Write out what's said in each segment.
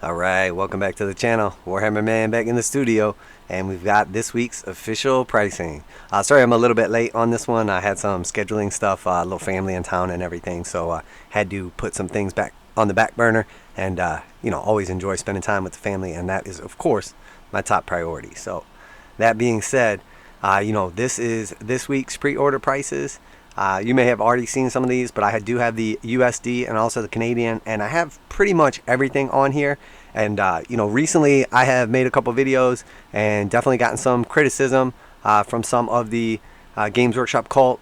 Alright, welcome back to the channel. Warhammer Man back in the studio, and we've got this week's official pricing. Sorry I'm a little bit late on this one. I had some scheduling stuff, a little family in town and everything, so had to put some things back on the back burner, and always enjoy spending time with the family, and that is of course my top priority. So that being said, this is this week's pre-order prices. You may have already seen some of these, but I do have the USD and also the Canadian, and I have pretty much everything on here. And recently I have made a couple videos and definitely gotten some criticism from some of the Games Workshop cult.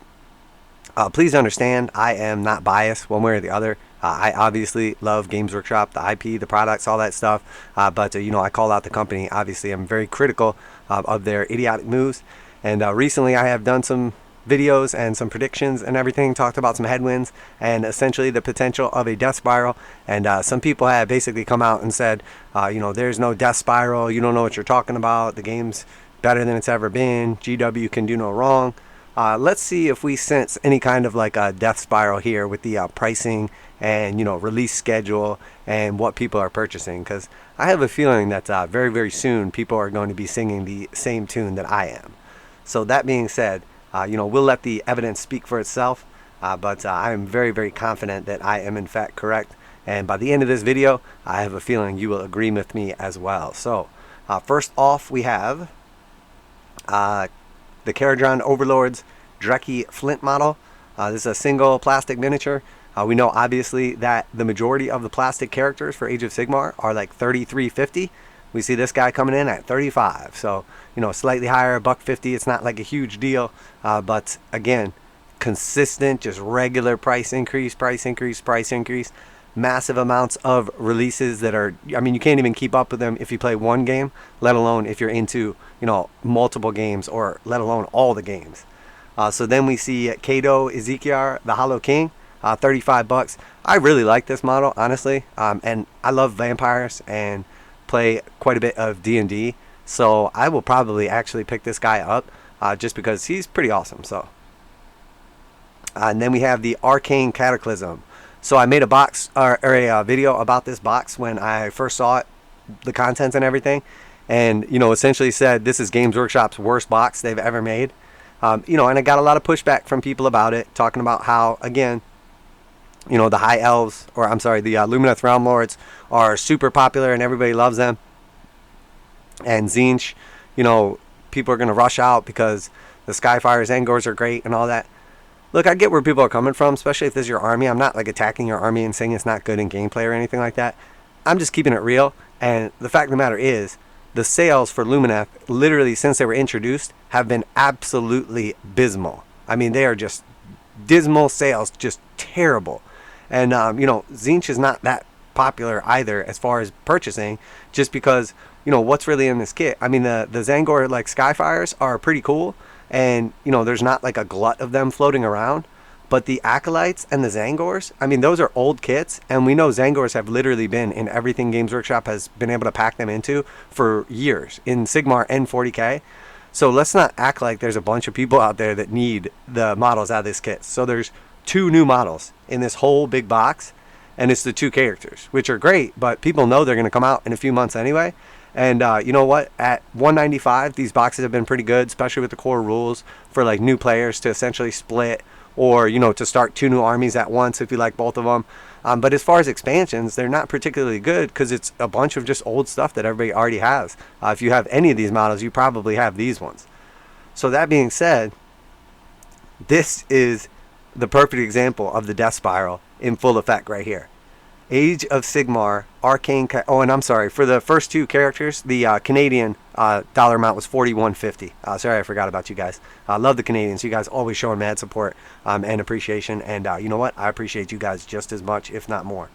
Please understand, I am not biased one way or the other. I obviously love Games Workshop, the IP, the products, all that stuff. But I call out the company. Obviously, I'm very critical of their idiotic moves. And recently I have done some videos and some predictions and everything, talked about some headwinds and essentially the potential of a death spiral. And some people have basically come out and said, there's no death spiral, you don't know what you're talking about, the game's better than it's ever been, GW can do no wrong. Let's see if we sense any kind of like a death spiral here with the pricing and release schedule and what people are purchasing, because I have a feeling that very, very soon people are going to be singing the same tune that I am. So that being said, we'll let the evidence speak for itself, but I am very, very confident that I am in fact correct. And by the end of this video, I have a feeling you will agree with me as well. So first off, we have the Kharadron Overlord's Drekki Flynt model. This is a single plastic miniature. We know obviously that the majority of the plastic characters for Age of Sigmar are like $33.50. We see this guy coming in at $35, so slightly higher, $1.50. It's not like a huge deal, but again, consistent, just regular price increase, massive amounts of releases that are, you can't even keep up with them if you play one game, let alone if you're into multiple games, or let alone all the games. So then we see Cado Ezechiar, the Hollow King, $35. I really like this model, honestly, and I love vampires and play quite a bit of D&D, so I will probably actually pick this guy up just because he's pretty awesome. So and then we have the Arcane Cataclysm. So I made a box or a video about this box when I first saw it, the contents and everything, and essentially said this is Games Workshop's worst box they've ever made. And I got a lot of pushback from people about it, talking about how, again, the High Elves, or I'm sorry, the Lumineth Realm Lords are super popular and everybody loves them. And Tzeentch, people are going to rush out because the Skyfires and Ghurs are great and all that. Look, I get where people are coming from, especially if this is your army. I'm not like attacking your army and saying it's not good in gameplay or anything like that. I'm just keeping it real. And the fact of the matter is, the sales for Lumineth, literally since they were introduced, have been absolutely abysmal. They are just dismal sales, just terrible. And Tzeentch is not that popular either as far as purchasing, just because what's really in this kit. The Tzaangor like Skyfires are pretty cool, and there's not like a glut of them floating around. But the Acolytes and the Tzaangors, those are old kits, and we know Tzaangors have literally been in everything Games Workshop has been able to pack them into for years in Sigmar and 40k. So let's not act like there's a bunch of people out there that need the models out of this kit. So there's 2 new models in this whole big box, and it's the 2 characters, which are great, but people know they're going to come out in a few months anyway. And you know what, at $195, these boxes have been pretty good, especially with the core rules for like new players to essentially split, or to start 2 new armies at once if you like both of them. But as far as expansions, they're not particularly good because it's a bunch of just old stuff that everybody already has. If you have any of these models, you probably have these ones. So that being said, this is the perfect example of the death spiral in full effect right here. Age of Sigmar, Arcane and I'm sorry, for the first 2 characters, the Canadian dollar amount was $41.50. Sorry, I forgot about you guys. I love the Canadians. You guys always showing mad support and appreciation, and you know what? I appreciate you guys just as much, if not more.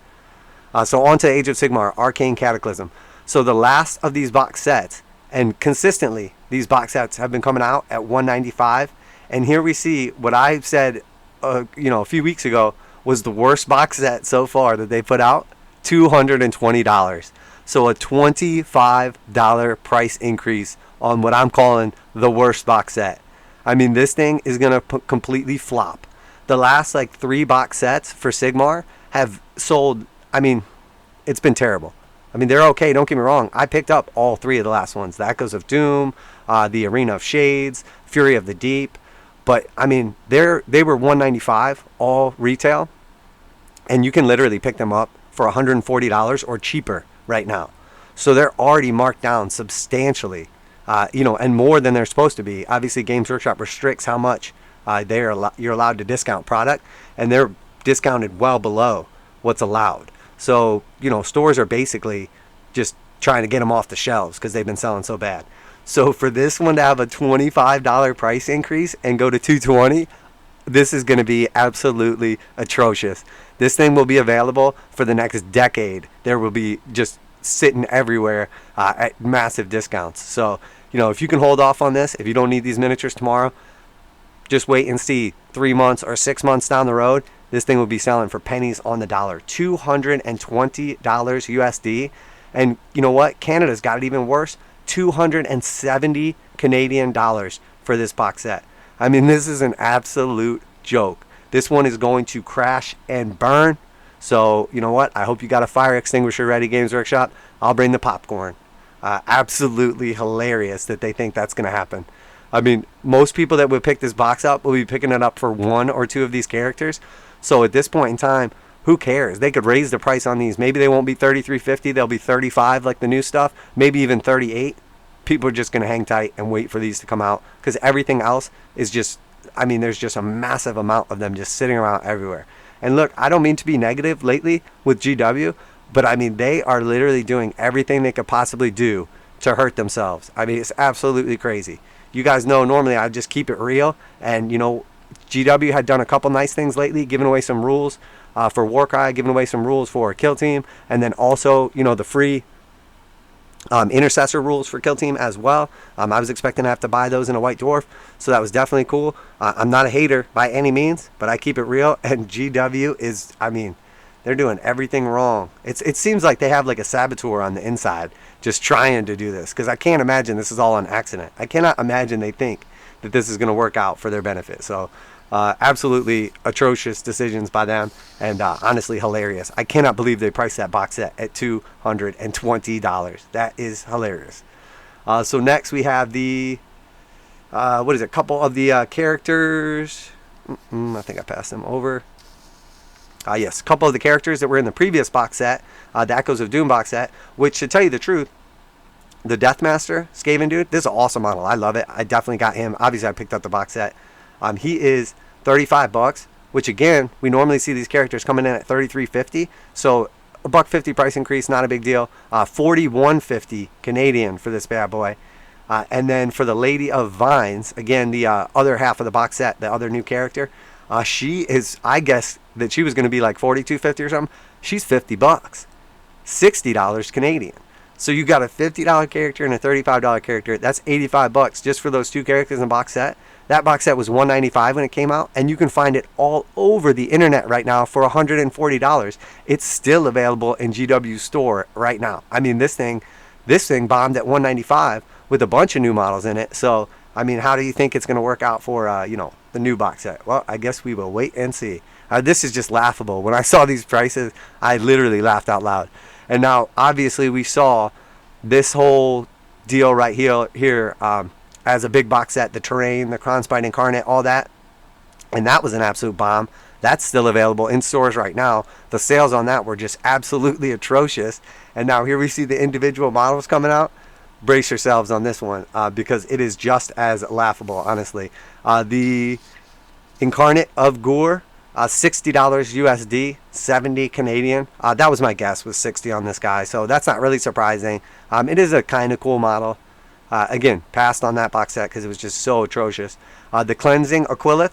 So on to Age of Sigmar, Arcane Cataclysm. So the last of these box sets, and consistently these box sets have been coming out at $195, and here we see what I said a few weeks ago was the worst box set so far that they put out, $220. So a $25 price increase on what I'm calling the worst box set. This thing is going to completely flop. The last like 3 box sets for Sigmar have sold, it's been terrible. I mean, they're okay, don't get me wrong. I picked up all 3 of the last ones. The Echoes of Doom, the Arena of Shades, Fury of the Deep. But, I mean, they were $195 all retail. And you can literally pick them up for $140 or cheaper right now. So they're already marked down substantially, and more than they're supposed to be. Obviously, Games Workshop restricts how much you're allowed to discount product. And they're discounted well below what's allowed. So, stores are basically just trying to get them off the shelves because they've been selling so bad. So for this one to have a $25 price increase and go to $220, this is going to be absolutely atrocious. This thing will be available for the next decade. There will be just sitting everywhere at massive discounts. So, if you can hold off on this, if you don't need these miniatures tomorrow, just wait and see 3 months or 6 months down the road. This thing will be selling for pennies on the dollar, $220 USD. And you know what? Canada's got it even worse, 270 Canadian dollars for this box set. I mean, this is an absolute joke. This one is going to crash and burn. So, you know what? I hope you got a fire extinguisher ready, Games Workshop. I'll bring the popcorn. Absolutely hilarious that they think that's going to happen. I mean, most people that would pick this box up will be picking it up for 1 or 2 of these characters. So at this point in time, who cares? They could raise the price on these. Maybe they won't be $33.50. They'll be $35 like the new stuff. Maybe even $38. People are just going to hang tight and wait for these to come out because everything else is just, there's just a massive amount of them just sitting around everywhere. And look, I don't mean to be negative lately with GW, but they are literally doing everything they could possibly do to hurt themselves. It's absolutely crazy. You guys know normally I just keep it real, and GW had done a couple nice things lately, giving away some rules for Warcry, giving away some rules for Kill Team, and then also, the free Intercessor rules for Kill Team as well. I was expecting to have to buy those in a White Dwarf, so that was definitely cool. I'm not a hater by any means, but I keep it real, and GW is, they're doing everything wrong. It seems like they have like a saboteur on the inside just trying to do this, because I can't imagine this is all an accident. I cannot imagine they think that this is going to work out for their benefit. So absolutely atrocious decisions by them, and honestly hilarious. I cannot believe they priced that box set at $220. That is hilarious. So next we have the couple of the characters. I think I passed them over. Yes, a couple of the characters that were in the previous box set, the Echoes of Doom box set, which, to tell you the truth, the Deathmaster Skaven dude, this is an awesome model. I love it. I definitely got him. Obviously, I picked up the box set. He is $35, which again, we normally see these characters coming in at $33.50. So a $1.50 price increase, not a big deal. $41.50 Canadian for this bad boy. And then for the Lady of Vines, again, the other half of the box set, the other new character, she is, I guess that she was going to be like $42.50 or something. She's $50, $60 Canadian. So you got a $50 character and a $35 character. That's $85 just for those two characters in the box set. That box set was $195 when it came out, and you can find it all over the internet right now for $140. It's still available in GW's store right now. This thing bombed at $195 with a bunch of new models in it. So how do you think it's going to work out for the new box set? Well, I guess we will wait and see. This is just laughable. When I saw these prices, I literally laughed out loud. And now, obviously, we saw this whole deal right here as a big box set, the Terrain, the Krondspine Incarnate, all that. And that was an absolute bomb. That's still available in stores right now. The sales on that were just absolutely atrocious. And now here we see the individual models coming out. Brace yourselves on this one because it is just as laughable, honestly. The Incarnate of Gore, $60 USD, 70 Canadian. That was my guess, was 60 on this guy. So that's not really surprising. It is a kind of cool model. Again, passed on that box set because it was just so atrocious. The Cleansing Aquilith.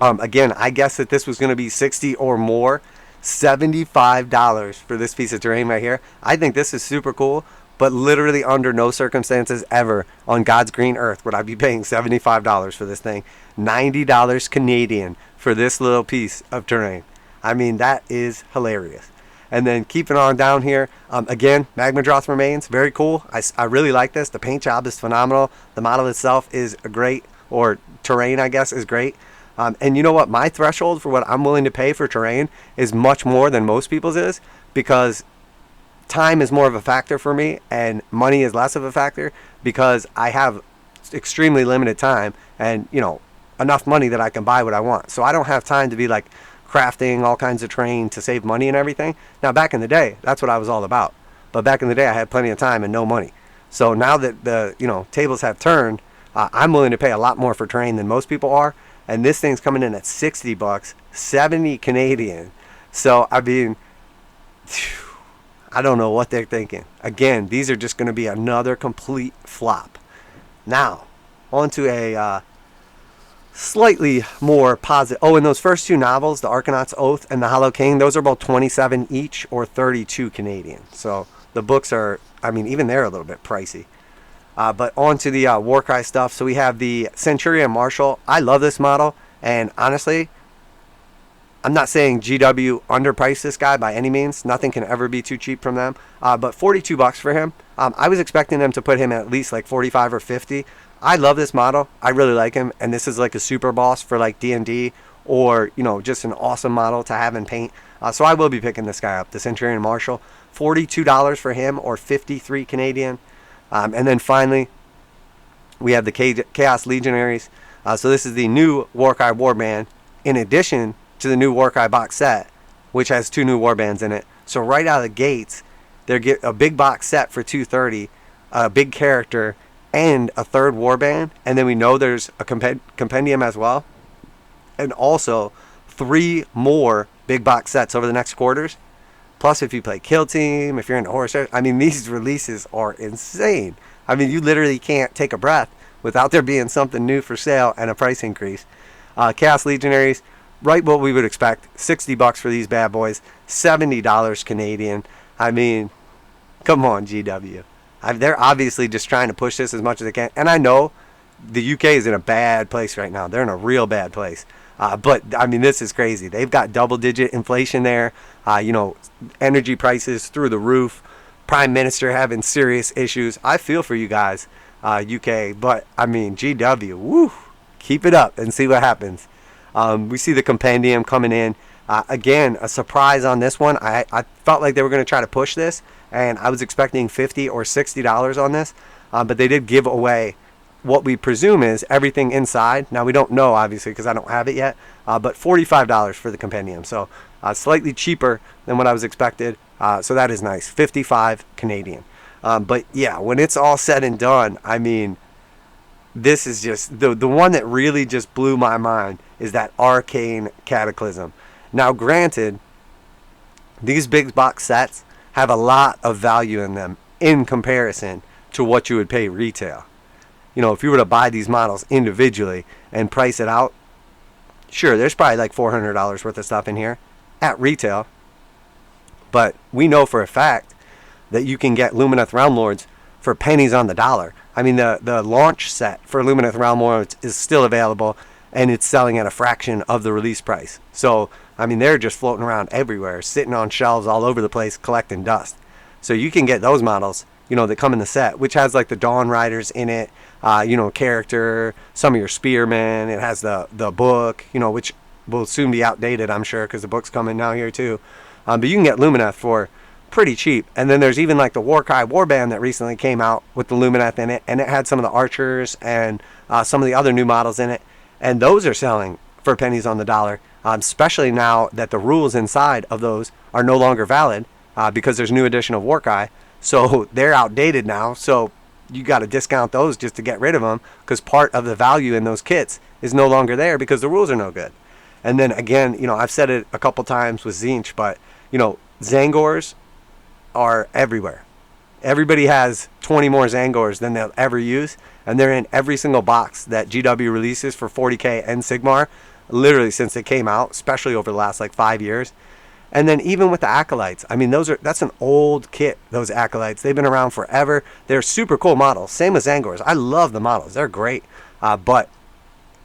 Again, I guess that this was going to be 60 or more. $75 for this piece of terrain right here. I think this is super cool, but literally under no circumstances ever on God's green earth would I be paying $75 for this thing. $90 Canadian for this little piece of terrain. That is hilarious. And then keeping on down here, again, Megadroth Remains, very cool. I really like this. The paint job is phenomenal. The model itself is great, or terrain, I guess, is great. And you know what? My threshold for what I'm willing to pay for terrain is much more than most people's is, because time is more of a factor for me and money is less of a factor because I have extremely limited time and, you know, enough money that I can buy what I want. So I don't have time to be like crafting all kinds of terrain to save money and everything. Now, back in the day, that's what I was all about. But back in the day, I had plenty of time and no money. So now that the, you know, tables have turned, I'm willing to pay a lot more for terrain than most people are. And this thing's coming in at $60, 70 Canadian. So, I mean, I don't know what they're thinking. Again, these are just going to be another complete flop. Now, on to a slightly more positive. Oh, and those first two novels, The Arkanaut's Oath and The Hollow King, those are both 27 each or 32 Canadian. So the books are, I mean, even they're a little bit pricey. But on to the Warcry stuff. So we have the Centurion Marshal. I love this model. And honestly, I'm not saying GW underpriced this guy by any means. Nothing can ever be too cheap from them. But $42 for him. I was expecting them to put him at least like 45 or 50. I love this model. I really like him. And this is like a super boss for like D&D or, you know, just an awesome model to have in paint. So I will be picking this guy up, the Centurion Marshal. $42 for him or 53 Canadian. And then finally, we have the Chaos Legionnaires. So this is the new Warcry Warband in addition to the new Warcry box set, which has 2 new warbands in it. So right out of the gates, they get a big box set for $230, a big character, and a 3rd warband. And then we know there's a compendium as well. And also 3 more big box sets over the next quarters. Plus, if you play Kill Team, if you're into horror, I mean, these releases are insane. I mean, you literally can't take a breath without there being something new for sale and a price increase. Chaos Legionaries, right what we would expect. $60 for these bad boys. $70 Canadian. I mean, come on, GW. They're obviously just trying to push this as much as they can. And I know the UK is in a bad place right now. They're in a real bad place. But, I mean, this is crazy. They've got double-digit inflation there. You know, energy prices through the roof. Prime Minister having serious issues. I feel for you guys, UK. But, I mean, GW, woo, keep it up and see what happens. We see the compendium coming in. Again, a surprise on this one. I felt like they were going to try to push this. And I was expecting $50 or $60 on this. But they did give away what we presume is everything inside. Now, we don't know, obviously, because I don't have it yet. But $45 for the compendium. So, slightly cheaper than what I was expected. So, that is nice. 55 Canadian. But, yeah, when it's all said and done, I mean, this is just... The one that really just blew my mind is that Arcane Cataclysm. Now, granted, these big box sets have a lot of value in them in comparison to what you would pay retail. You know, if you were to buy these models individually and price it out, sure, there's probably like $400 worth of stuff in here at retail. But we know for a fact that you can get Lumineth Realm Lords for pennies on the dollar. I mean, the launch set for Lumineth Realm Lords is still available, and it's selling at a fraction of the release price. So, I mean, they're just floating around everywhere, sitting on shelves all over the place, collecting dust. So you can get those models, you know, that come in the set, which has like the Dawn Riders in it, you know, character, some of your spearmen. It has the book, you know, which will soon be outdated, I'm sure, because the book's coming now here too. But you can get Lumineth for pretty cheap. And then there's even like the Warcry Warband that recently came out with the Lumineth in it, and it had some of the archers and some of the other new models in it. And those are selling for pennies on the dollar, especially now that the rules inside of those are no longer valid because there's new edition of Warcry. So they're outdated now. So you got to discount those just to get rid of them because part of the value in those kits is no longer there because the rules are no good. And then again, you know, I've said it a couple times with Tzeentch, but, you know, Tzaangors are everywhere. Everybody has 20 more Tzaangors than they'll ever use, and they're in every single box that GW releases for 40k and SIgmar, literally since it came out, especially over the last like 5 years. And then even with the Acolytes, I mean, that's an old kit, those Acolytes. They've been around forever. They're super cool models. Same as Tzaangors. I love the models. They're great. But,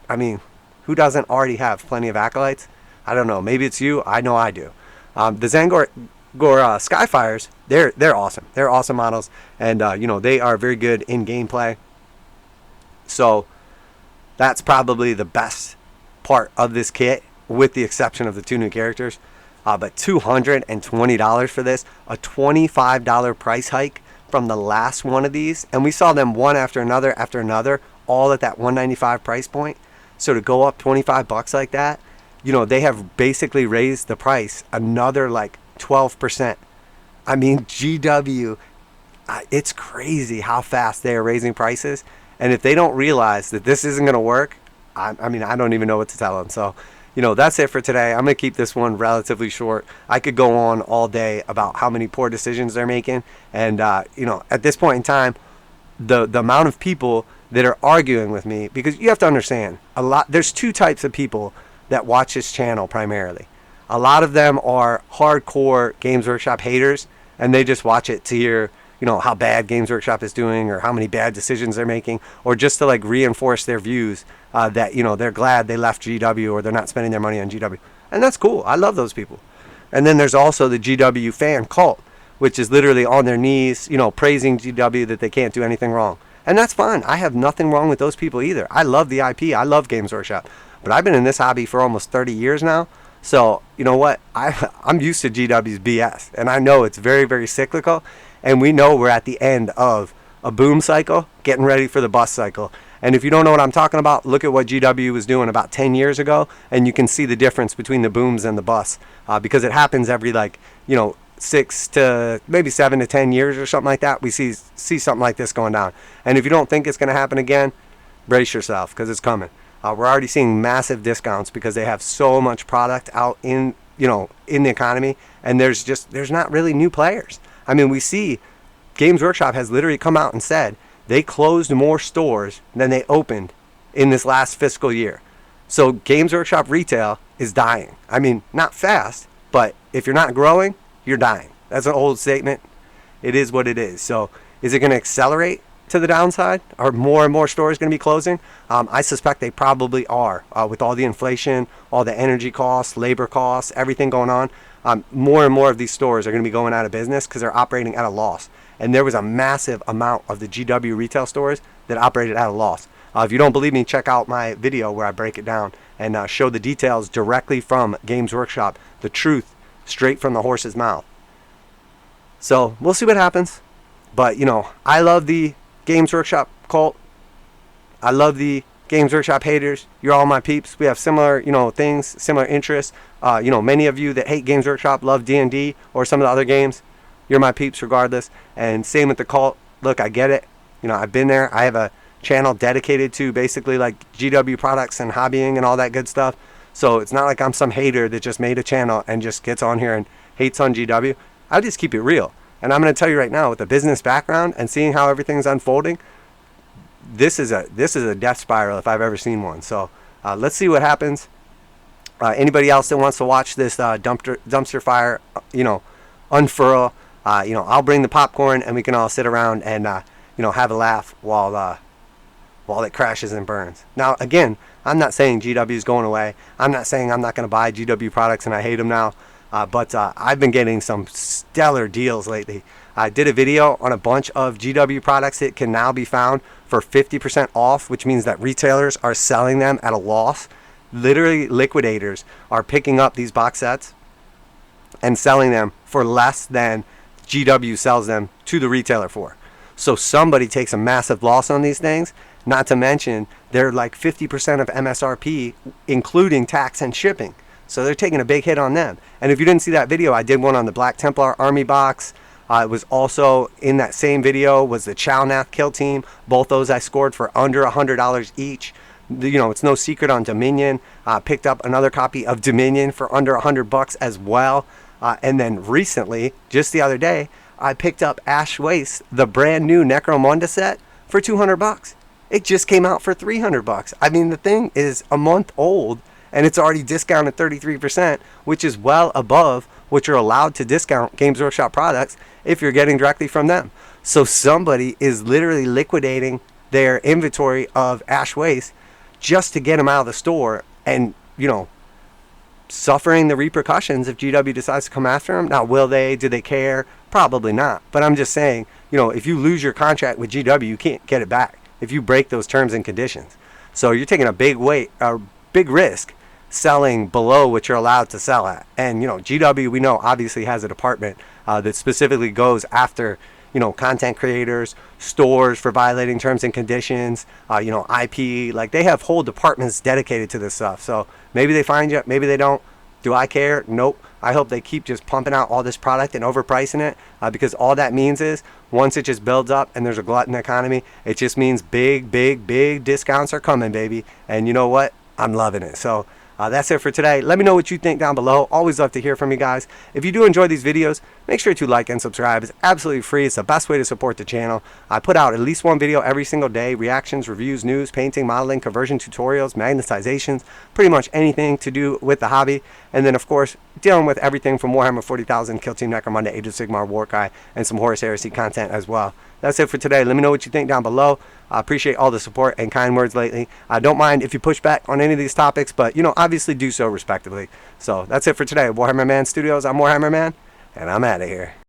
I mean, who doesn't already have plenty of Acolytes? I don't know. Maybe it's you. I know I do. The Tzaangor Skyfires, they're awesome. They're awesome models. And, you know, they are very good in gameplay. So, that's probably the best part of this kit, with the exception of the 2 new characters. But $220 for this, a $25 price hike from the last one of these, and we saw them one after another, all at that $195 price point. So to go up 25 bucks like that, you know, they have basically raised the price another like 12%. I mean, GW, it's crazy how fast they are raising prices. And if they don't realize that this isn't going to work, I mean, I don't even know what to tell them. So, you know, that's it for today. I'm going to keep this one relatively short. I could go on all day about how many poor decisions they're making. And, you know, at this point in time, the amount of people that are arguing with me, because you have to understand, there's two types of people that watch this channel primarily. A lot of them are hardcore Games Workshop haters, and they just watch it to hear, you know, how bad Games Workshop is doing or how many bad decisions they're making, or just to like reinforce their views that, you know, they're glad they left GW or they're not spending their money on GW. And that's cool. I love those people. And then there's also the GW fan cult, which is literally on their knees, you know, praising GW that they can't do anything wrong. And that's fine. I have nothing wrong with those people either. I love the IP. I love Games Workshop. But I've been in this hobby for almost 30 years now. So, you know what? I'm used to GW's BS. And I know it's very, very cyclical. And we know we're at the end of a boom cycle, getting ready for the bust cycle. And if you don't know what I'm talking about, look at what GW was doing about 10 years ago. And you can see the difference between the booms and the busts. Because it happens every, like, you know, 6 to maybe 7 to 10 years or something like that. We see something like this going down. And if you don't think it's going to happen again, brace yourself, because it's coming. We're already seeing massive discounts because they have so much product out in, you know, in the economy, and there's not really new players. I mean, we see Games Workshop has literally come out and said they closed more stores than they opened in this last fiscal year. So Games Workshop retail is dying. I mean, not fast, but if you're not growing, you're dying. That's an old statement. It is what it is. So is it going to accelerate to the downside? Are more and more stores going to be closing? I suspect they probably are, with all the inflation, all the energy costs, labor costs, everything going on. More and more of these stores are going to be going out of business because they're operating at a loss. And there was a massive amount of the GW retail stores that operated at a loss. If you don't believe me, check out my video where I break it down and show the details directly from Games Workshop, the truth straight from the horse's mouth. So we'll see what happens. But, you know, I love the Games Workshop cult. I love the Games Workshop haters. You're all my peeps. We have similar, you know, things, similar interests. You know, many of you that hate Games Workshop love D&D or some of the other games. You're my peeps regardless. And same with the cult. Look, I get it. You know, I've been there. I have a channel dedicated to basically like GW products and hobbying and all that good stuff. So it's not like I'm some hater that just made a channel and just gets on here and hates on GW. I just keep it real. And I'm going to tell you right now, with the business background and seeing how everything's unfolding, this is a death spiral if I've ever seen one. So let's see what happens. Anybody else that wants to watch this dumpster fire, you know, unfurl, you know, I'll bring the popcorn and we can all sit around and you know, have a laugh while it crashes and burns. Now, again, I'm not saying GW is going away. I'm not saying I'm not going to buy GW products and I hate them now. But I've been getting some stellar deals lately. I did a video on a bunch of GW products that can now be found for 50% off, which means that retailers are selling them at a loss. Literally, liquidators are picking up these box sets and selling them for less than GW sells them to the retailer for. So somebody takes a massive loss on these things, not to mention they're like 50% of MSRP, including tax and shipping. So they're taking a big hit on them. And if you didn't see that video, I did one on the Black Templar Army box. It was also in that same video was the Chalnath Kill Team. Both those I scored for under $100 each. You know, it's no secret on Dominion. Picked up another copy of Dominion for under $100 as well. And then recently, just the other day, I picked up Ash Waste, the brand new Necromunda set, for $200. It just came out for $300. I mean, the thing is a month old. And it's already discounted 33%, which is well above what you're allowed to discount Games Workshop products if you're getting directly from them. So somebody is literally liquidating their inventory of Ash Waste just to get them out of the store and, you know, suffering the repercussions if GW decides to come after them. Now, will they? Do they care? Probably not. But I'm just saying, you know, if you lose your contract with GW, you can't get it back if you break those terms and conditions. So you're taking a big risk selling below what you're allowed to sell at. And you know, GW, we know, obviously has a department that specifically goes after, you know, content creators, stores for violating terms and conditions, you know, IP. Like, they have whole departments dedicated to this stuff. So maybe they find you, maybe they don't. Do I care? Nope. I hope they keep just pumping out all this product and overpricing it, because all that means is once it just builds up and there's a glutton economy, it just means big discounts are coming, baby. And you know what? I'm loving it. So that's it for today. Let me know what you think down below. Always love to hear from you guys. If you do enjoy these videos, make sure to like and subscribe. It's absolutely free. It's the best way to support the channel. I put out at least one video every single day. Reactions, reviews, news, painting, modeling, conversion tutorials, magnetizations, pretty much anything to do with the hobby. And then, of course, dealing with everything from Warhammer 40,000, Kill Team Necromunda, Age of Sigmar, Warcry, and some Horus Heresy content as well. That's it for today. Let me know what you think down below. I appreciate all the support and kind words lately. I don't mind if you push back on any of these topics, but, you know, obviously do so respectively. So that's it for today. Warhammer Man Studios, I'm Warhammer Man, and I'm out of here.